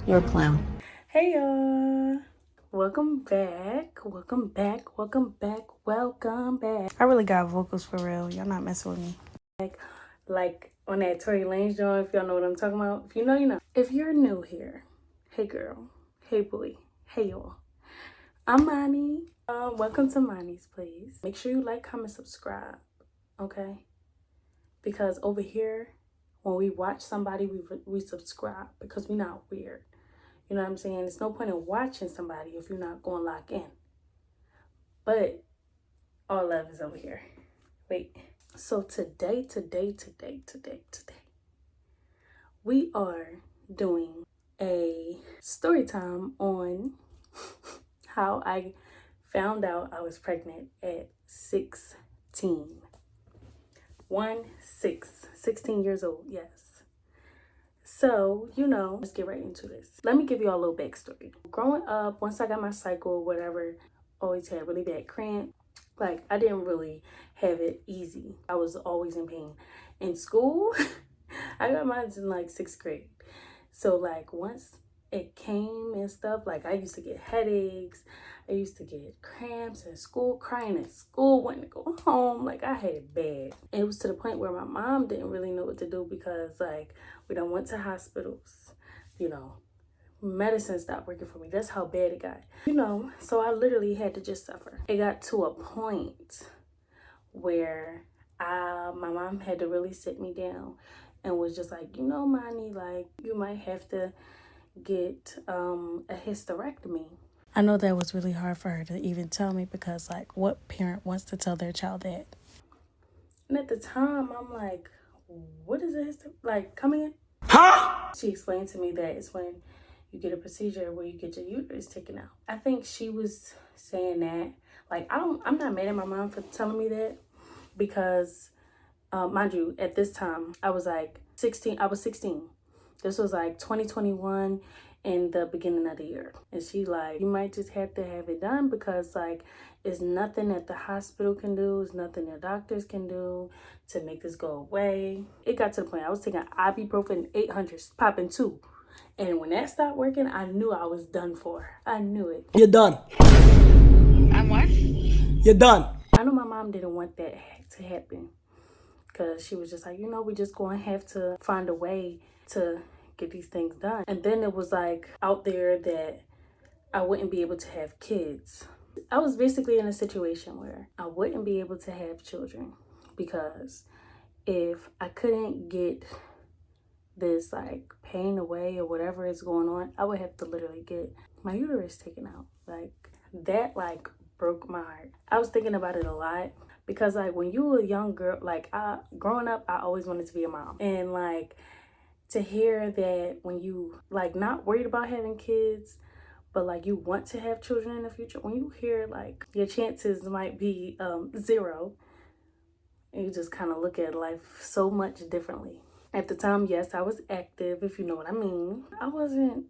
You're a clown. Hey y'all, welcome back. I really got vocals for real. Y'all not messing with me. Like on that Tory Lanez joint, if y'all know what I'm talking about. If you know, you know. If you're new here, hey girl, hey boy, hey y'all. I'm Mani. Welcome to Mani's Place. Make sure you like, comment, subscribe, okay? Because over here, when we watch somebody, we subscribe because we're not weird. You know what I'm saying? There's no point in watching somebody if you're not going to lock in. But all love is over here. Wait. So today, we are doing a story time on how I found out I was pregnant at 16. 16 years old, yes. So, let's get right into this. Let me give you all a little backstory. Growing up, once I got my cycle, whatever, always had really bad cramp. Like, I didn't really have it easy. I was always in pain. In school, I got mine in like 6th grade. So, like, once it came and stuff, like, I used to get headaches. I used to get cramps in school, crying at school, wanting to go home. Like, I had it bad. It was to the point where my mom didn't really know what to do because, like, we done went to hospitals, medicine stopped working for me. That's how bad it got. So I literally had to just suffer. It got to a point where my mom had to really sit me down and was just like, Mani, like, you might have to get a hysterectomy. I know that was really hard for her to even tell me because, like, what parent wants to tell their child that? And at the time, I'm like, what is it? Like, coming in? Huh? She explained to me that it's when you get a procedure where you get your uterus taken out. I think she was saying that. Like, I'm not mad at my mom for telling me that because, mind you, at this time, I was like 16. I was 16. This was like 2021 in the beginning of the year. And she like, you might just have to have it done because like, it's nothing that the hospital can do. It's nothing the doctors can do to make this go away. It got to the point I was taking ibuprofen 800, popping 2. And when that stopped working, I knew I was done for. I knew it. You're done. I'm what? You're done. I know my mom didn't want that to happen because she was just like, we just going to have to find a way to get these things done. And then it was like out there that I wouldn't be able to have kids. I was basically in a situation where I wouldn't be able to have children because if I couldn't get this like pain away or whatever is going on, I would have to literally get my uterus taken out. Like that like broke my heart. I was thinking about it a lot because like when you were a young girl, like growing up, I always wanted to be a mom. And like to hear that when you like not worried about having kids, but like you want to have children in the future, when you hear like your chances might be 0, and you just kind of look at life so much differently. At the time, yes, I was active, if you know what I mean. I wasn't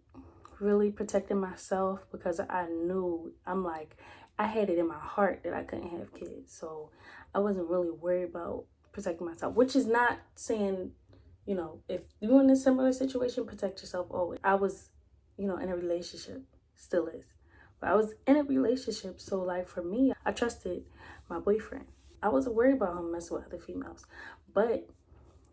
really protecting myself because I knew, I had it in my heart that I couldn't have kids. So I wasn't really worried about protecting myself, which is not saying, if you're in a similar situation, protect yourself always. I was, in a relationship, still is. But I was in a relationship, so like for me, I trusted my boyfriend. I wasn't worried about him messing with other females. But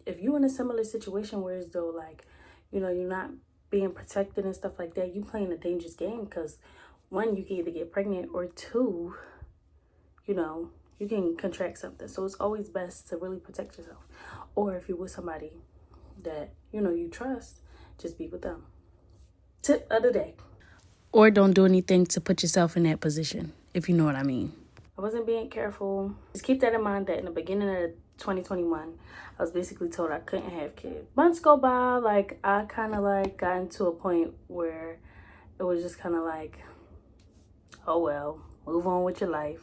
if you're in a similar situation where it's though like, you're not being protected and stuff like that, you playing a dangerous game because 1, you can either get pregnant or 2, you can contract something. So it's always best to really protect yourself. Or if you're with somebody that, you trust, just be with them. Tip of the day. Or don't do anything to put yourself in that position, if you know what I mean. I wasn't being careful. Just keep that in mind that in the beginning of 2021, I was basically told I couldn't have kids. Months go by, like I kind of like got into a point where it was just kind of like, oh well, move on with your life.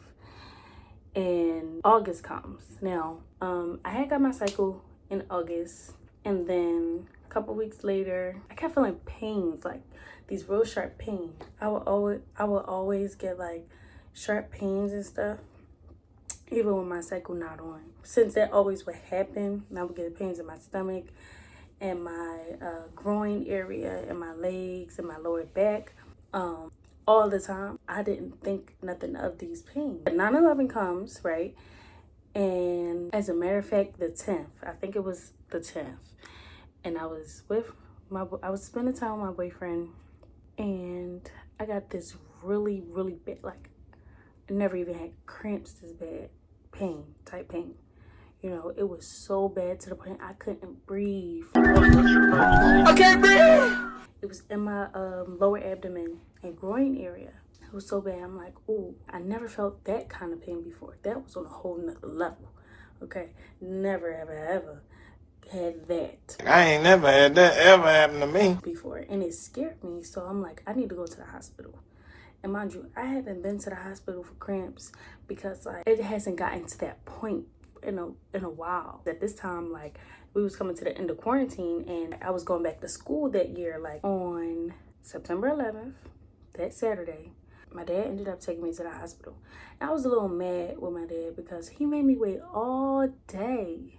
And August comes. Now, I had got my cycle in August, and then a couple weeks later, I kept feeling pains, like these real sharp pains. I would always get like sharp pains and stuff, even when my cycle not on. Since that always would happen, I would get pains in my stomach in my groin area, in my legs, in my lower back, all the time. I didn't think nothing of these pains. 9/11 comes, right? And as a matter of fact, the 10th, I think it was the 10th, and I was spending time with my boyfriend, and I got this really, really bad, like, I never even had cramps this bad, type pain. You know, it was so bad to the point I couldn't breathe. I can't breathe! It was in my lower abdomen and groin area. It was so bad. I'm like, ooh, I never felt that kind of pain before. That was on a whole nother level. Okay, never, ever, ever had that. I ain't never had that ever happen to me Before, and it scared me. So I'm like, I need to go to the hospital. And mind you, I haven't been to the hospital for cramps because like it hasn't gotten to that point in a while. At this time, like we was coming to the end of quarantine, and I was going back to school that year. Like on September 11th, that Saturday, my dad ended up taking me to the hospital. And I was a little mad with my dad because he made me wait all day.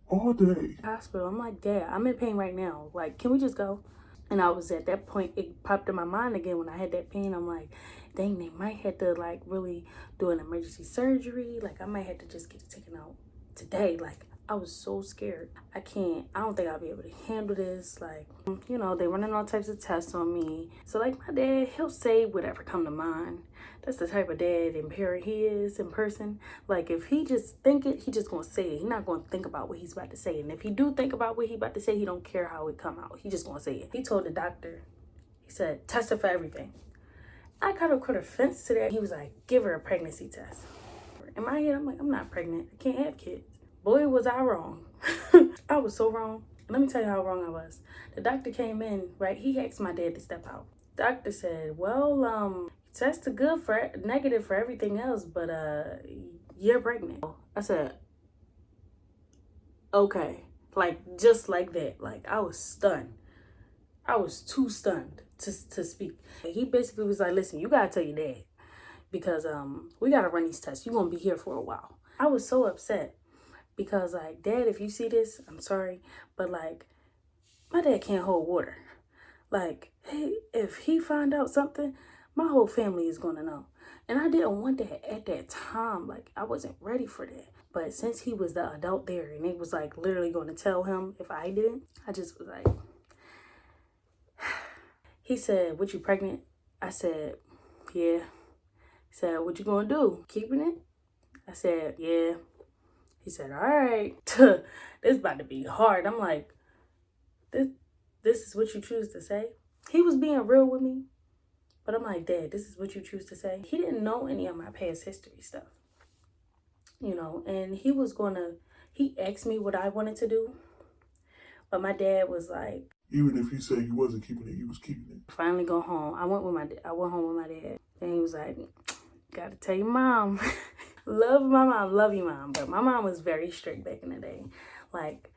all day. Hospital. I'm like, Dad, I'm in pain right now. Like, can we just go? And I was at that point, it popped in my mind again when I had that pain. I'm like, dang, they might have to like really do an emergency surgery. Like I might have to just get it taken out today. Like I was so scared. I don't think I'll be able to handle this. Like, you know, they running all types of tests on me. So like my dad, he'll say whatever come to mind. That's the type of dad and parent he is in person. Like if he just think it, he just gonna say it. He not gonna think about what he's about to say. And if he do think about what he about to say, he don't care how it come out. He just gonna say it. He told the doctor, he said, test her for everything. I kind of put a fence to that. He was like, give her a pregnancy test. In my head, I'm like, I'm not pregnant. I can't have kids. Boy, was I wrong. I was so wrong. Let me tell you how wrong I was. The doctor came in, right? He asked my dad to step out. Doctor said, well, test good for negative for everything else, but you're pregnant. I said, okay. Like just like that. Like I was stunned. I was too stunned to speak. He basically was like, listen, you gotta tell your dad because we gotta run these tests. You're gonna be here for a while. I was so upset because like, Dad, if you see this, I'm sorry, but like my dad can't hold water. Like, hey, if he find out something, my whole family is gonna know. And I didn't want that at that time. Like, I wasn't ready for that. But since he was the adult there and it was like literally gonna tell him if I didn't, I just was like, he said, what, you pregnant? I said, yeah. He said, what you gonna do? Keeping it? I said, yeah. He said, all right. This about to be hard. I'm like, this is what you choose to say? He was being real with me. But I'm like, Dad, this is what you choose to say? He didn't know any of my past history stuff. You know, and he asked me what I wanted to do. But my dad was like, Even if you say you wasn't keeping it, you was keeping it. finally go home. I went home with my dad. And he was like, gotta tell your mom. Love my mom, love you, Mom. But my mom was very strict back in the day. Like,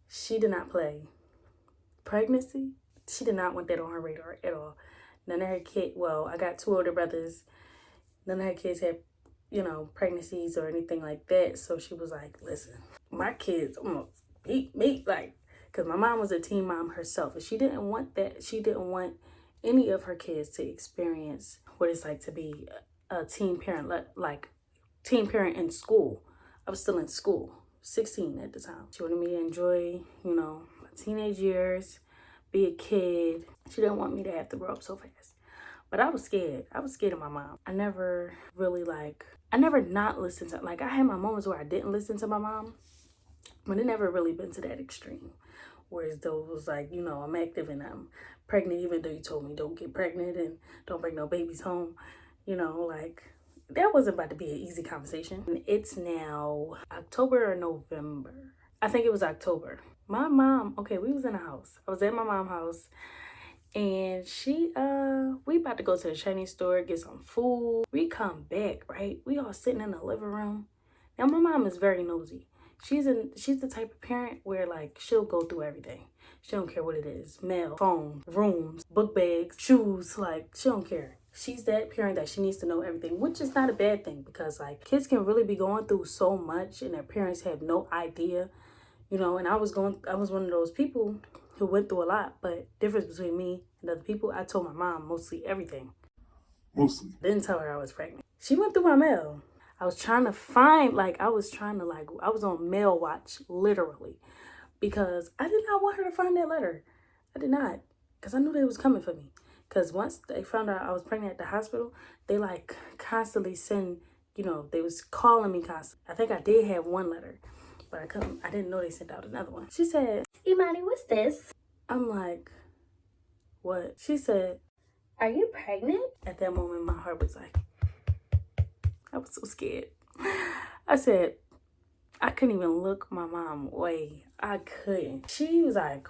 she did not play. Pregnancy, she did not want that on her radar at all. None of her kids, well, I got 2 older brothers. None of her kids had, you know, pregnancies or anything like that. So she was like, listen, my kids almost beat me. Like, because my mom was a teen mom herself. And she didn't want that. She didn't want any of her kids to experience what it's like to be a teen parent, like teen parent in school. I was still in school, 16 at the time. She wanted me to enjoy, you know, my teenage years, be a kid. She didn't want me to have to grow up so fast. But I was scared. I was scared of my mom. I never not listened to, like I had my moments where I didn't listen to my mom, but it never really been to that extreme. Whereas though it was like, you know, I'm active and I'm pregnant, even though you told me don't get pregnant and don't bring no babies home. You know, like that wasn't about to be an easy conversation. It's now October or November. I think it was October. My mom, okay, we was in a house. I was at my mom's house and we about to go to the Chinese store, get some food. We come back, right? We all sitting in the living room. Now my mom is very nosy. She's the type of parent where like she'll go through everything. She don't care what it is. Mail, phone, rooms, book bags, shoes, like she don't care. She's that parent that she needs to know everything, which is not a bad thing because like kids can really be going through so much and their parents have no idea, you know, and I was one of those people who went through a lot, but difference between me and other people, I told my mom mostly everything. Mostly. Didn't tell her I was pregnant. She went through my mail. I was trying to find, I was on mail watch, literally, because I did not want her to find that letter. I did not, because I knew they was coming for me. Because once they found out I was pregnant at the hospital, they like constantly send, you know, they was calling me constantly. I think I did have one letter, but I didn't know they sent out another one. She said, Imani, what's this? I'm like, what? She said, are you pregnant? At that moment, my heart was like, I was so scared. I said, I couldn't even look my mom away. I couldn't. She was like,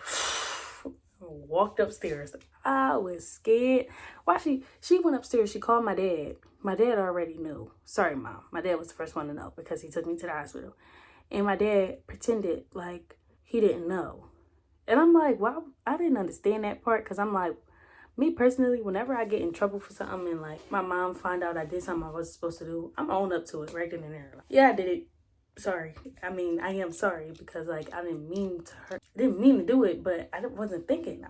walked upstairs. I was scared. Why she went upstairs. She called my dad. My dad already knew. Sorry, Mom. My dad was the first one to know because he took me to the hospital. And my dad pretended like he didn't know. And I'm like, wow, I didn't understand that part because I'm like, me personally, whenever I get in trouble for something and like my mom find out I did something I wasn't supposed to do, I'm own up to it right then and there. Like, yeah, I did it. Sorry. I mean, I am sorry because like I didn't mean to hurt. I didn't mean to do it, but I wasn't thinking.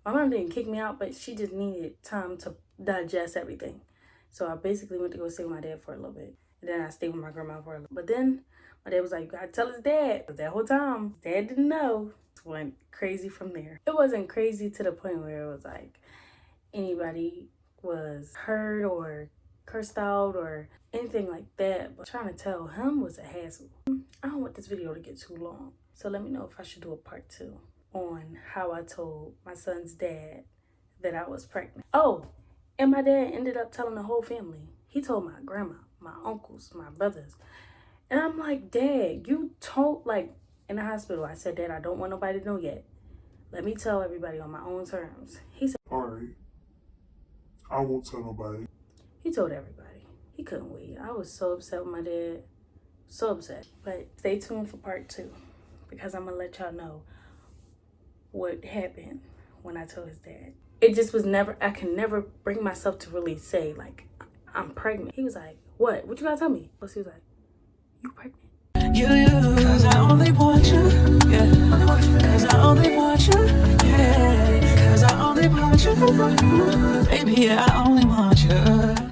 My mom didn't kick me out, but she just needed time to digest everything. So I basically went to go stay with my dad for a little bit. And then I stayed with my grandma for a little bit. But then my dad was like, you gotta tell his dad. But that whole time, his dad didn't know. Went crazy from there. It wasn't crazy to the point where it was like anybody was hurt or cursed out or anything like that, but trying to tell him was a hassle. I don't want this video to get too long, so let me know if I should do a part 2 on how I told my son's dad that I was pregnant. Oh, and my dad ended up telling the whole family. He told my grandma, my uncles, my brothers, and I'm like, Dad, you told, like, in the hospital, I said, Dad, I don't want nobody to know yet. Let me tell everybody on my own terms. He said, all right. I won't tell nobody. He told everybody. He couldn't wait. I was so upset with my dad. So upset. But stay tuned for part 2 because I'm going to let y'all know what happened when I told his dad. It just was never, I can never bring myself to really say, like, I'm pregnant. He was like, what? What you got to tell me? He was like, you pregnant? Cause I only want you, yeah. Cause I only want you, yeah. Cause I only want you, baby, yeah, I only want you.